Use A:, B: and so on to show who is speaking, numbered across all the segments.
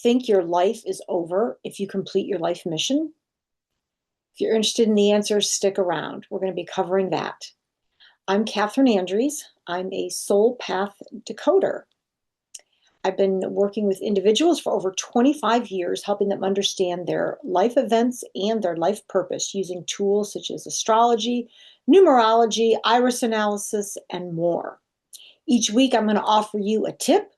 A: think your life is over if you complete your life mission? If you're interested in the answer, stick around. We're going to be covering that. I'm Catherine Andrews. I'm a soul path decoder. I've been working with individuals for over 25 years, helping them understand their life events and their life purpose using tools such as astrology, numerology, iris analysis, and more. Each week, I'm going to offer you a tip,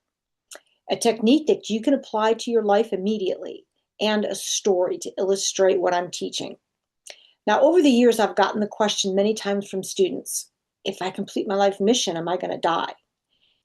A: a technique that you can apply to your life immediately, and a story to illustrate what I'm teaching. Now, over the years, I've gotten the question many times from students, if I complete my life mission, am I going to die?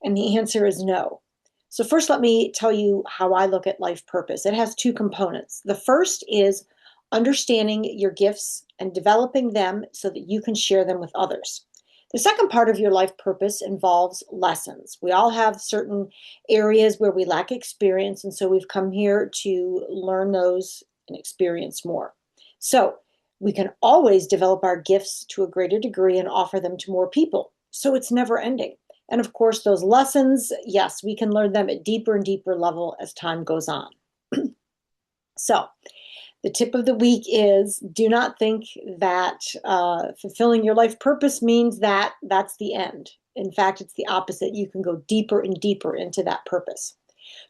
A: And the answer is no. So first, let me tell you how I look at life purpose. It has two components. The first is understanding your gifts and developing them so that you can share them with others. The second part of your life purpose involves lessons. We all have certain areas where we lack experience, and so we've come here to learn those and experience more. So we can always develop our gifts to a greater degree and offer them to more people. So it's never ending. And of course, those lessons, yes, we can learn them at deeper and deeper level as time goes on. So the tip of the week is do not think that fulfilling your life purpose means that that's the end. In fact, it's the opposite. You can go deeper and deeper into that purpose.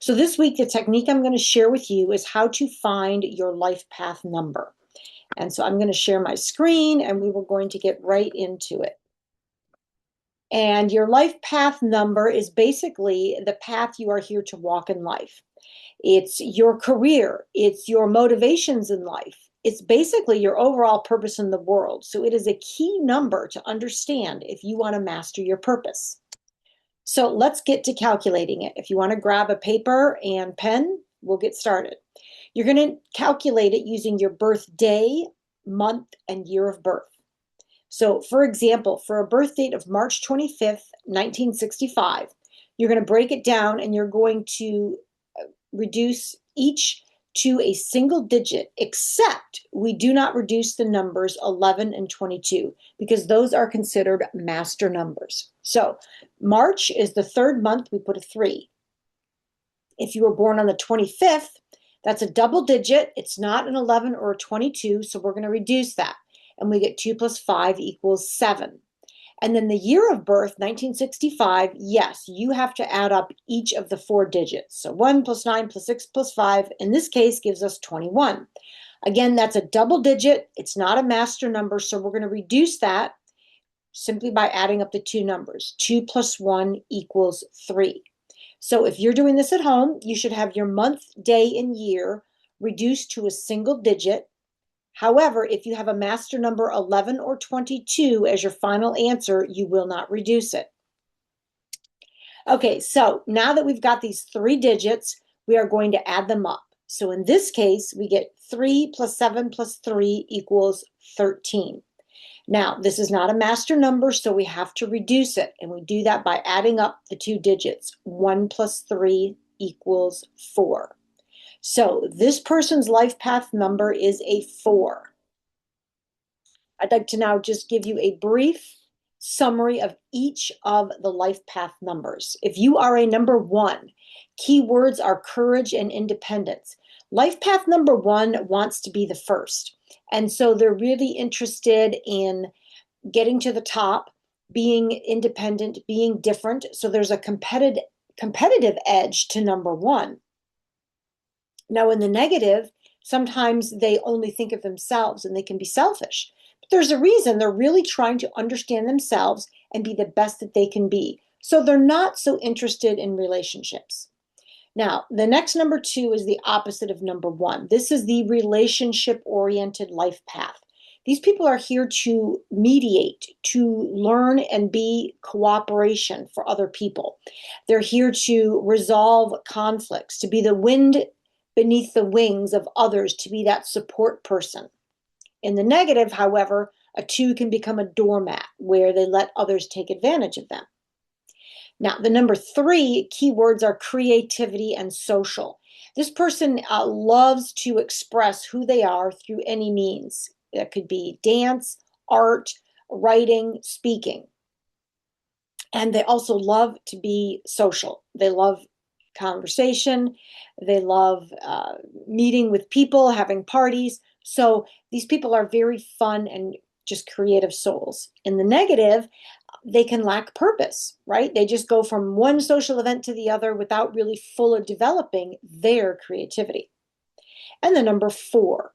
A: So this week, the technique I'm going to share with you is how to find your life path number. And so I'm going to share my screen and we were going to get right into it. And your life path number is basically the path you are here to walk in life. It's your career. It's your motivations in life. It's basically your overall purpose in the world. So it is a key number to understand if you want to master your purpose. So let's get to calculating it. If you want to grab a paper and pen, we'll get started. You're going to calculate it using your birthday, month, and year of birth. So, for example, for a birth date of March 25th, 1965, you're going to break it down and you're going to reduce each to a single digit, except we do not reduce the numbers 11 and 22 because those are considered master numbers. So, March is the third month, we put a 3. If you were born on the 25th, that's a double digit. It's not an 11 or a 22, so we're going to reduce that. And we get 2 plus 5 equals 7. And then the year of birth, 1965, yes, you have to add up each of the 4 digits. So 1 plus 9 plus 6 plus 5, in this case, gives us 21. Again, that's a double digit. It's not a master number, so we're going to reduce that simply by adding up the 2 numbers. 2 plus 1 equals 3. So if you're doing this at home, you should have your month, day, and year reduced to a single digit. However, if you have a master number 11 or 22 as your final answer, you will not reduce it. Okay, so now that we've got these 3 digits, we are going to add them up. So in this case, we get 3 plus 7 plus 3 equals 13. Now, this is not a master number, so we have to reduce it. And we do that by adding up the 2 digits. 1 plus 3 equals 4. So this person's life path number is a 4. I'd like to now just give you a brief summary of each of the life path numbers. If you are a number 1, keywords are courage and independence. Life path number 1 wants to be the first. And so they're really interested in getting to the top, being independent, being different. So there's a competitive edge to number 1. Now, in the negative, sometimes they only think of themselves and they can be selfish. But there's a reason they're really trying to understand themselves and be the best that they can be. So they're not so interested in relationships. Now, the next number 2 is the opposite of number 1. This is the relationship-oriented life path. These people are here to mediate, to learn and be cooperation for other people. They're here to resolve conflicts, to be the wind beneath the wings of others, to be that support person. In the negative, however, a 2 can become a doormat where they let others take advantage of them. Now, the number 3 keywords are creativity and social. This person loves to express who they are through any means. That could be dance, art, writing, speaking. And they also love to be social. They love conversation. They love meeting with people, having parties. So these people are very fun and just creative souls. In the negative, they can lack purpose, right? They just go from one social event to the other without really fully developing their creativity. And the number 4,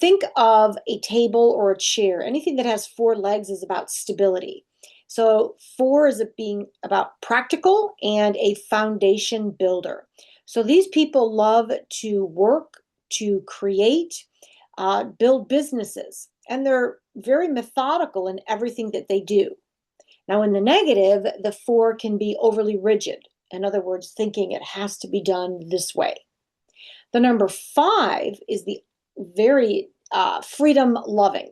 A: think of a table or a chair. Anything that has 4 legs is about stability. So 4 is being about practical and a foundation builder. So these people love to work, to create, build businesses, and they're very methodical in everything that they do. Now, in the negative, the 4 can be overly rigid. In other words, thinking it has to be done this way. The number 5 is the very freedom loving.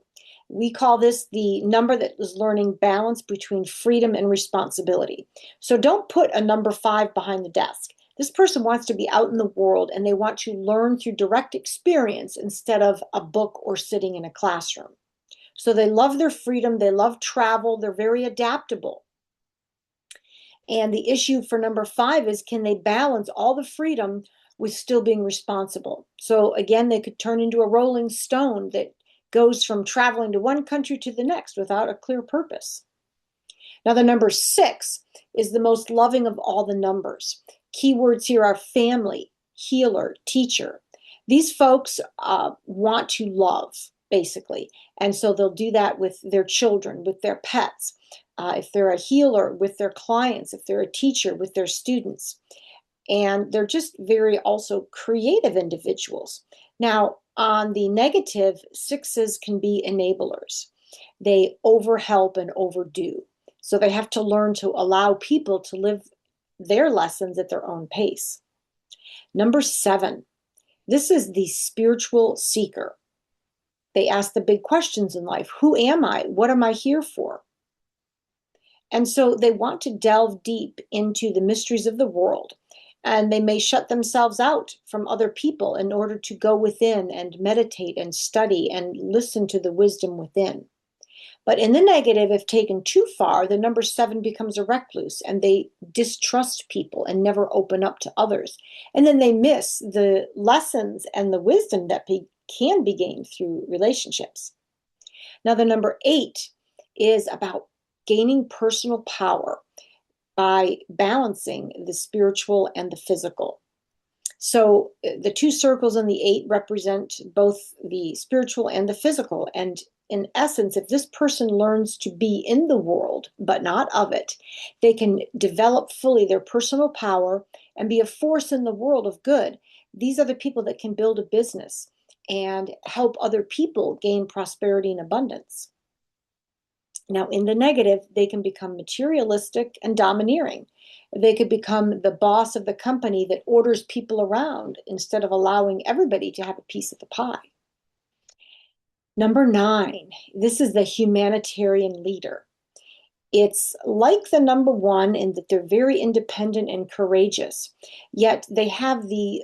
A: We call this the number that is learning balance between freedom and responsibility. So don't put a number 5 behind the desk. This person wants to be out in the world and they want to learn through direct experience instead of a book or sitting in a classroom. So they love their freedom, they love travel, they're very adaptable. And the issue for number 5 is, can they balance all the freedom with still being responsible? So again, they could turn into a rolling stone that goes from traveling to one country to the next without a clear purpose. Now, the number 6 is the most loving of all the numbers. Keywords here are family, healer, teacher. These folks want to love, basically. And so they'll do that with their children, with their pets. If they're a healer, with their clients, if they're a teacher, with their students. And they're just very also creative individuals. Now, on the negative, 6s can be enablers. They overhelp and overdo. So they have to learn to allow people to live their lessons at their own pace. Number 7, this is the spiritual seeker. They ask the big questions in life. Who am I? What am I here for? And so they want to delve deep into the mysteries of the world. And they may shut themselves out from other people in order to go within and meditate and study and listen to the wisdom within. But in the negative, if taken too far, the number 7 becomes a recluse and they distrust people and never open up to others. And then they miss the lessons and the wisdom that can be gained through relationships. Now, the number 8 is about gaining personal power by balancing the spiritual and the physical. So the 2 circles on the 8 represent both the spiritual and the physical. And in essence, if this person learns to be in the world, but not of it, they can develop fully their personal power and be a force in the world of good. These are the people that can build a business and help other people gain prosperity and abundance. Now, in the negative, they can become materialistic and domineering. They could become the boss of the company that orders people around instead of allowing everybody to have a piece of the pie. Number 9, this is the humanitarian leader. It's like the number 1 in that they're very independent and courageous, yet they have the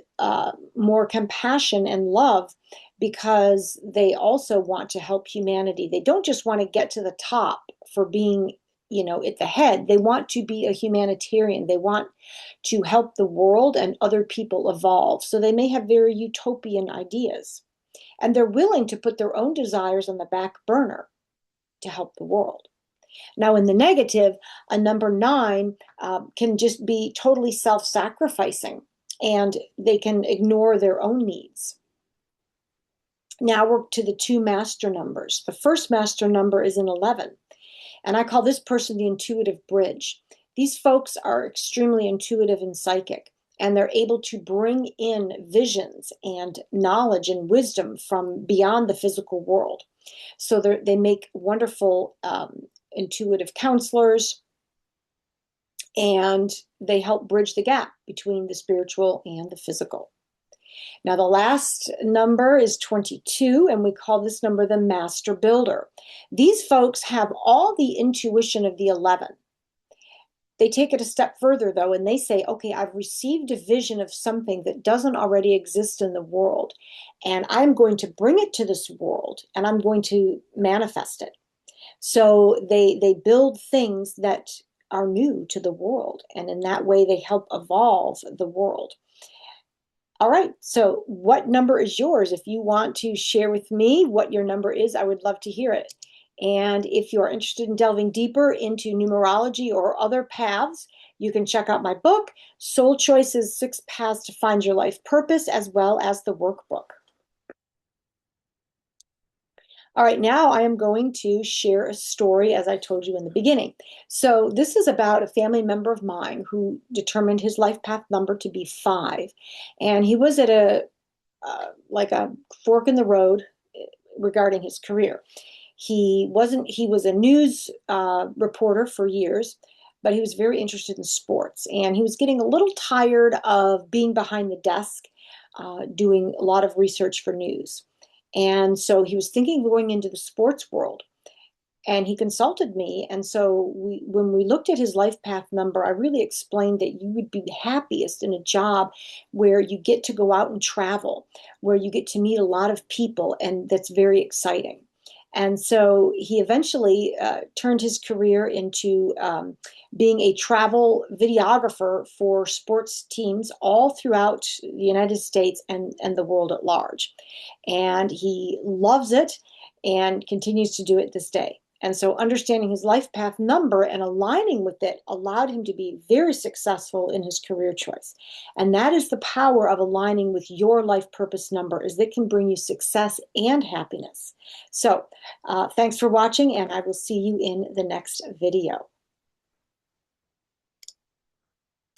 A: more compassion and love because they also want to help humanity. They don't just want to get to the top for being, at the head. They want to be a humanitarian. They want to help the world and other people evolve. So they may have very utopian ideas. And they're willing to put their own desires on the back burner to help the world. Now, in the negative, a number 9 can just be totally self-sacrificing, and they can ignore their own needs. Now we're to the 2 master numbers. The first master number is an 11, and I call this person the intuitive bridge. These folks are extremely intuitive and psychic, and they're able to bring in visions and knowledge and wisdom from beyond the physical world. So they make wonderful intuitive counselors, and they help bridge the gap between the spiritual and the physical. Now, the last number is 22, and we call this number the master builder. These folks have all the intuition of the 11. They take it a step further, though, and they say, okay, I've received a vision of something that doesn't already exist in the world, and I'm going to bring it to this world, and I'm going to manifest it. So they build things that are new to the world. And in that way, they help evolve the world. All right, so what number is yours? If you want to share with me what your number is, I would love to hear it. And if you're interested in delving deeper into numerology or other paths, you can check out my book, Soul Choices: 6 Paths to Find Your Life Purpose, as well as the workbook. All right, now I am going to share a story, as I told you in the beginning. So this is about a family member of mine who determined his life path number to be 5. And he was at a like a fork in the road regarding his career. He was a news reporter for years, but he was very interested in sports. And he was getting a little tired of being behind the desk, doing a lot of research for news. And so he was thinking of going into the sports world. And he consulted me. And so when we looked at his life path number, I really explained that you would be happiest in a job where you get to go out and travel, where you get to meet a lot of people, and that's very exciting. And so he eventually turned his career into being a travel videographer for sports teams all throughout the United States and the world at large. And he loves it and continues to do it this day. And so understanding his life path number and aligning with it allowed him to be very successful in his career choice. And that is the power of aligning with your life purpose number, is that can bring you success and happiness. So thanks for watching, and I will see you in the next video.